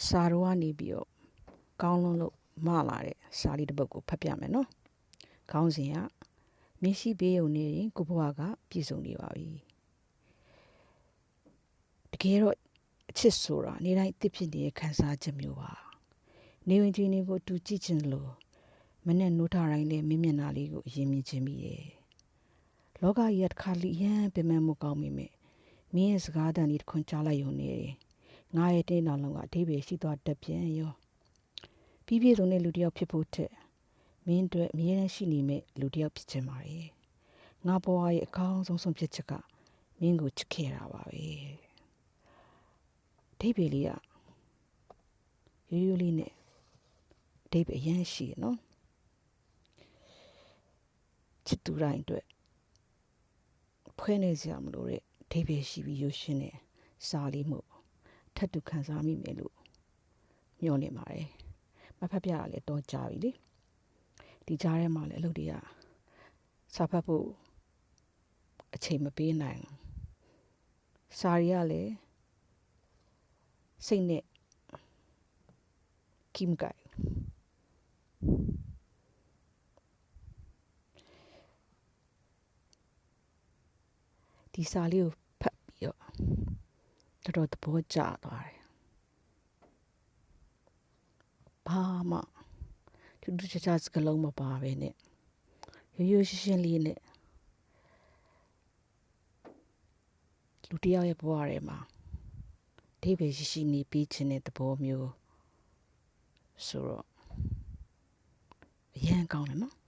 စာတော်ကနေပြီးတော့ကောင်းလုံးလို့မလာတဲ့စာလေးတစ်ပုဒ်ကိုဖတ်ပြမယ်နော်ခေါင်းစဉ်ကမင်းရှိပေးုံနဲ့ကိုဘွားကပြည့်စုံနေပါပြီတကယ်တော့အချစ်ဆိုတာနေတိုင်းတစ်ဖြစ်နေတဲ့ခံစားချက်မျိုးပါနေဝင်ချင်းတွေကိုတူကြည့်ချင်လို့မနဲ့နိုးထားတိုင်းနဲ့မင်းမျက်နှာလေးကိုအရင်မြင်ချင်းမိတယ်လောကကြီးကတစ်ခါလိရန်ပင်မမှုကောင်းမိမယ်မင်းရဲ့စကားတန်လေးတစ်ခွန်းကြားလိုက်ရုံနဲ့ငါရဲ့တင်းတော်လုံးကအသေးပဲရှိသွားတတ်ပြန်ရောပြီးပြည့်စုံတဲ့လူတစ်ယောက်ဖြစ်ဖို့ထက်မင်းတို့အမြဲတမ်းရှိနေမဲ့လူတစ်ယောက်ဖြစ်ချင်ပါတယ်ငါဘဝရဲ့အကောင်းဆုံးဆုံးဖြတ်ချက်ကမင်းကိုချစ်ခဲ့တာပါပဲအသေးပဲလေးကရိုးရိုးလေးနဲ့အသေးပဲအရန်ရှိရနော်ချစ်သူတိုင်းအတွက်ဖွဲနေစရာမလိုတဲ့အသေးပဲရှိပြီးရိုးရှင်းတဲ့စာလေးမို့ထပ်တူခံစားမိမယ်လို့မျှော်လင့်ပါတယ်မဖတ်ပြရလဲတော့ကြာပြီလေဒီကြားထဲမှာလည်းအလုပ်တွေကစာဖတ်ဖို့အချိန်မပေးနိုင်စာတွေကလည်းစိတ်နဲ့ကိမကိုင်ဒီစာလေးကိုဖတ်ပြီးတော့တော်တော်သဘောကျသွားတယ်ဘာမှထူးထူးခြားခြားစကားလုံးမပါပဲနဲ့ရိုးရိုးရှင်းရှင်းလေးနဲ့လူတစ်ယောက်ရဲ့ဘဝထဲမှာအဓိပ္ပာယ်ရှိနေပြီးခြင်းတဲ့သဘောမျိုးဆိုတော့အရင်ကောင်းတယ်နော်